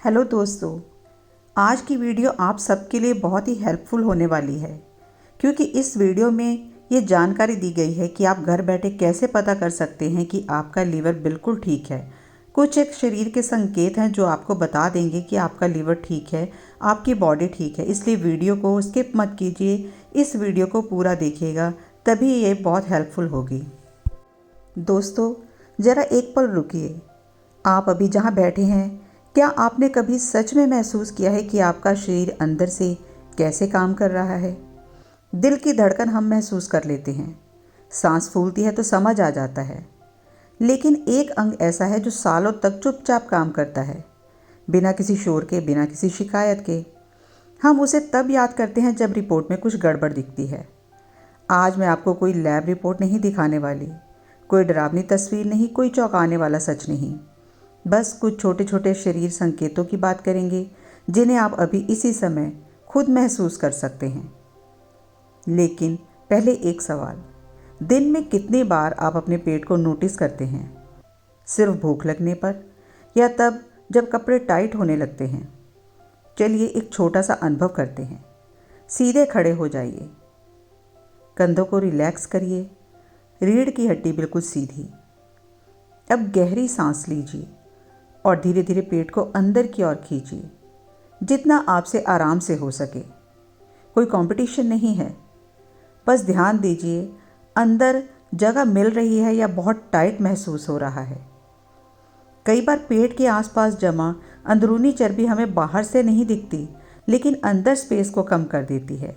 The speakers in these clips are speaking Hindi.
हेलो दोस्तों। आज की वीडियो आप सबके लिए बहुत ही हेल्पफुल होने वाली है, क्योंकि इस वीडियो में ये जानकारी दी गई है कि आप घर बैठे कैसे पता कर सकते हैं कि आपका लीवर बिल्कुल ठीक है। कुछ एक शरीर के संकेत हैं जो आपको बता देंगे कि आपका लीवर ठीक है, आपकी बॉडी ठीक है। इसलिए वीडियो को स्किप मत कीजिए, इस वीडियो को पूरा देखिएगा, तभी ये बहुत हेल्पफुल होगी। दोस्तों, ज़रा एक पल रुकिए। आप अभी जहाँ बैठे हैं, क्या आपने कभी सच में महसूस किया है कि आपका शरीर अंदर से कैसे काम कर रहा है? दिल की धड़कन हम महसूस कर लेते हैं, सांस फूलती है तो समझ आ जाता है। लेकिन एक अंग ऐसा है जो सालों तक चुपचाप काम करता है, बिना किसी शोर के, बिना किसी शिकायत के। हम उसे तब याद करते हैं जब रिपोर्ट में कुछ गड़बड़ दिखती है। आज मैं आपको कोई लैब रिपोर्ट नहीं दिखाने वाली, कोई डरावनी तस्वीर नहीं, कोई चौंकाने वाला सच नहीं। बस कुछ छोटे छोटे शरीर संकेतों की बात करेंगे जिन्हें आप अभी इसी समय खुद महसूस कर सकते हैं। लेकिन पहले एक सवाल, दिन में कितनी बार आप अपने पेट को नोटिस करते हैं? सिर्फ भूख लगने पर, या तब जब कपड़े टाइट होने लगते हैं? चलिए एक छोटा सा अनुभव करते हैं। सीधे खड़े हो जाइए, कंधों को रिलैक्स करिए, रीढ़ की हड्डी बिल्कुल सीधी। अब गहरी सांस लीजिए और धीरे धीरे पेट को अंदर की ओर खींचिए, जितना आपसे आराम से हो सके। कोई कंपटीशन नहीं है, बस ध्यान दीजिए अंदर जगह मिल रही है या बहुत टाइट महसूस हो रहा है। कई बार पेट के आसपास जमा अंदरूनी चर्बी हमें बाहर से नहीं दिखती, लेकिन अंदर स्पेस को कम कर देती है।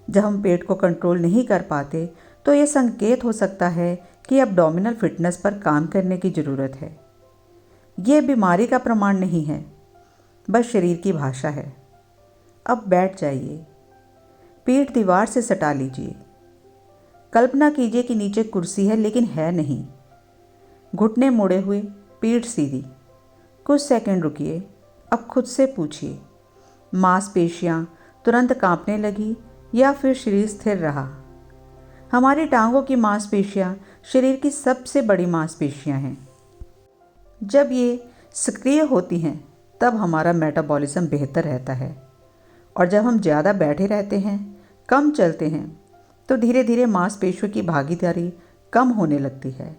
जब हम पेट को कंट्रोल नहीं कर पाते तो ये संकेत हो सकता है कि एब्डोमिनल फिटनेस पर काम करने की ज़रूरत है। ये बीमारी का प्रमाण नहीं है, बस शरीर की भाषा है। अब बैठ जाइए, पीठ दीवार से सटा लीजिए। कल्पना कीजिए कि नीचे कुर्सी है लेकिन है नहीं। घुटने मुड़े हुए, पीठ सीधी। कुछ सेकंड रुकिए। अब खुद से पूछिए, मांसपेशियां तुरंत कांपने लगी या फिर शरीर स्थिर रहा? हमारी टांगों की मांसपेशियां शरीर की सबसे बड़ी मांसपेशियां हैं। जब ये सक्रिय होती हैं तब हमारा मेटाबॉलिज्म बेहतर रहता है, और जब हम ज़्यादा बैठे रहते हैं, कम चलते हैं, तो धीरे धीरे मांसपेशियों की भागीदारी कम होने लगती है।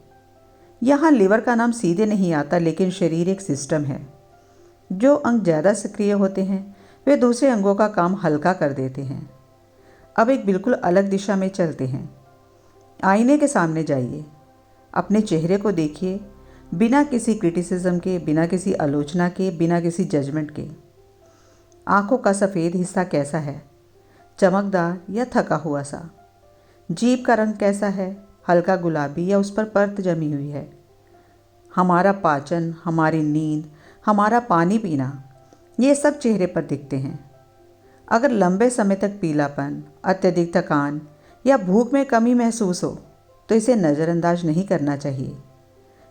यहाँ लीवर का नाम सीधे नहीं आता, लेकिन शरीर एक सिस्टम है। जो अंग ज़्यादा सक्रिय होते हैं वे दूसरे अंगों का काम हल्का कर देते हैं। अब एक बिल्कुल अलग दिशा में चलते हैं। आईने के सामने जाइए, अपने चेहरे को देखिए, बिना किसी क्रिटिसिज्म के, बिना किसी आलोचना के, बिना किसी जजमेंट के। आंखों का सफ़ेद हिस्सा कैसा है, चमकदार या थका हुआ सा? जीभ का रंग कैसा है, हल्का गुलाबी या उस पर परत जमी हुई है? हमारा पाचन, हमारी नींद, हमारा पानी पीना, ये सब चेहरे पर दिखते हैं। अगर लंबे समय तक पीलापन, अत्यधिक थकान या भूख में कमी महसूस हो तो इसे नज़रअंदाज नहीं करना चाहिए,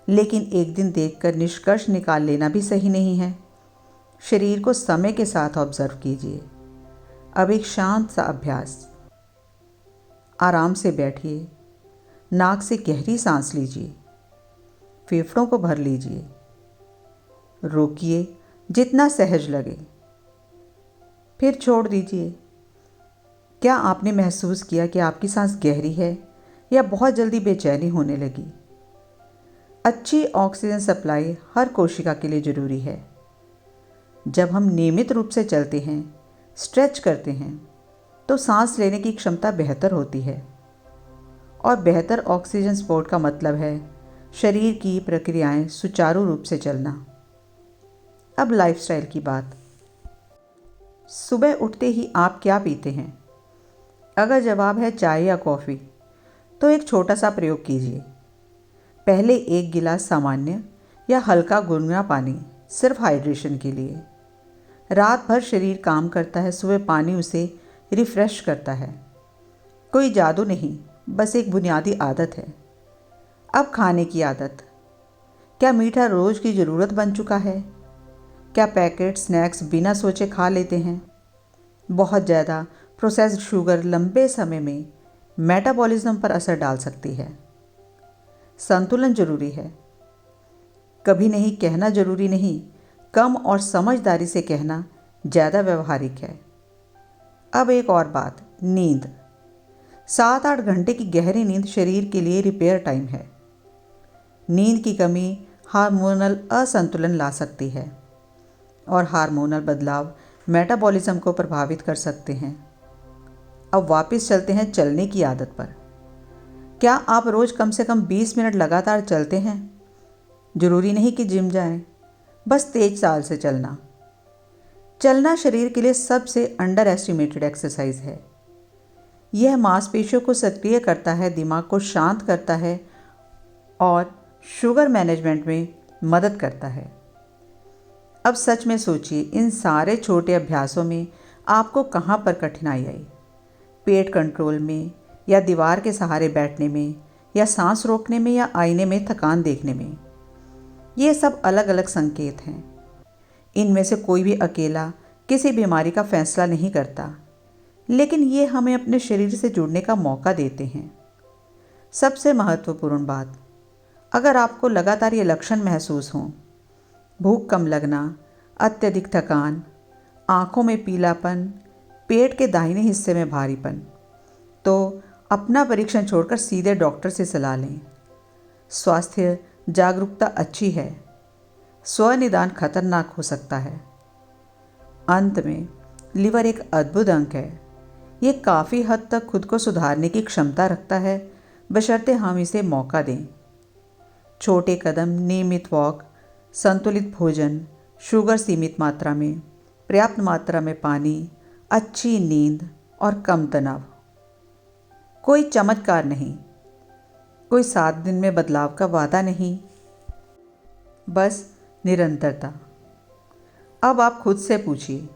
लेकिन एक दिन देखकर निष्कर्ष निकाल लेना भी सही नहीं है। शरीर को समय के साथ ऑब्जर्व कीजिए। अब एक शांत सा अभ्यास। आराम से बैठिए, नाक से गहरी सांस लीजिए, फेफड़ों को भर लीजिए, रोकिए जितना सहज लगे, फिर छोड़ दीजिए। क्या आपने महसूस किया कि आपकी सांस गहरी है या बहुत जल्दी बेचैनी होने लगी? अच्छी ऑक्सीजन सप्लाई हर कोशिका के लिए ज़रूरी है। जब हम नियमित रूप से चलते हैं, स्ट्रेच करते हैं, तो सांस लेने की क्षमता बेहतर होती है, और बेहतर ऑक्सीजन सपोर्ट का मतलब है शरीर की प्रक्रियाएं सुचारू रूप से चलना। अब लाइफस्टाइल की बात। सुबह उठते ही आप क्या पीते हैं? अगर जवाब है चाय या कॉफ़ी, तो एक छोटा सा प्रयोग कीजिए। पहले एक गिलास सामान्य या हल्का गुनगुना पानी, सिर्फ हाइड्रेशन के लिए। रात भर शरीर काम करता है, सुबह पानी उसे रिफ़्रेश करता है। कोई जादू नहीं, बस एक बुनियादी आदत है। अब खाने की आदत। क्या मीठा रोज़ की ज़रूरत बन चुका है? क्या पैकेट स्नैक्स बिना सोचे खा लेते हैं? बहुत ज़्यादा प्रोसेस्ड शुगर लंबे समय में मेटाबॉलिज्म पर असर डाल सकती है। संतुलन जरूरी है। कभी नहीं कहना जरूरी नहीं, कम और समझदारी से कहना ज़्यादा व्यवहारिक है। अब एक और बात, नींद। 7-8 घंटे की गहरी नींद शरीर के लिए रिपेयर टाइम है। नींद की कमी हार्मोनल असंतुलन ला सकती है और हार्मोनल बदलाव मेटाबॉलिज्म को प्रभावित कर सकते हैं। अब वापस चलते हैं चलने की आदत पर। क्या आप रोज़ कम से कम 20 मिनट लगातार चलते हैं? ज़रूरी नहीं कि जिम जाएं, बस तेज चाल से चलना। चलना शरीर के लिए सबसे अंडर एस्टिमेटेड एक्सरसाइज है। यह मांसपेशियों को सक्रिय करता है, दिमाग को शांत करता है और शुगर मैनेजमेंट में मदद करता है। अब सच में सोचिए, इन सारे छोटे अभ्यासों में आपको कहाँ पर कठिनाई आई? पेट कंट्रोल में, या दीवार के सहारे बैठने में, या सांस रोकने में, या आईने में थकान देखने में? ये सब अलग अलग संकेत हैं। इनमें से कोई भी अकेला किसी बीमारी का फैसला नहीं करता, लेकिन ये हमें अपने शरीर से जुड़ने का मौका देते हैं। सबसे महत्वपूर्ण बात, अगर आपको लगातार ये लक्षण महसूस हों, भूख कम लगना, अत्यधिक थकान, आँखों में पीलापन, पेट के दाहिने हिस्से में भारीपन, तो अपना परीक्षण छोड़कर सीधे डॉक्टर से सलाह लें। स्वास्थ्य जागरूकता अच्छी है, स्वनिदान खतरनाक हो सकता है। अंत में, लिवर एक अद्भुत अंग है। ये काफ़ी हद तक खुद को सुधारने की क्षमता रखता है, बशर्ते हम इसे मौका दें। छोटे कदम, नियमित वॉक, संतुलित भोजन, शुगर सीमित मात्रा में, पर्याप्त मात्रा में पानी, अच्छी नींद और कम तनाव। कोई चमत्कार नहीं, कोई 7 दिन में बदलाव का वादा नहीं, बस निरंतरता। अब आप खुद से पूछिए,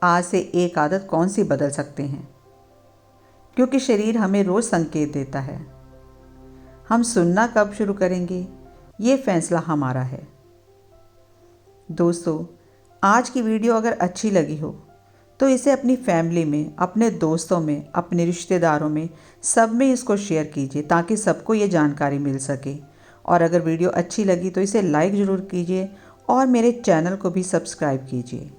आज से एक आदत कौन सी बदल सकते हैं? क्योंकि शरीर हमें रोज़ संकेत देता है। हम सुनना कब शुरू करेंगे, ये फैसला हमारा है। दोस्तों, आज की वीडियो अगर अच्छी लगी हो तो इसे अपनी फैमिली में, अपने दोस्तों में, अपने रिश्तेदारों में, सब में इसको शेयर कीजिए ताकि सबको ये जानकारी मिल सके। और अगर वीडियो अच्छी लगी तो इसे लाइक ज़रूर कीजिए और मेरे चैनल को भी सब्सक्राइब कीजिए।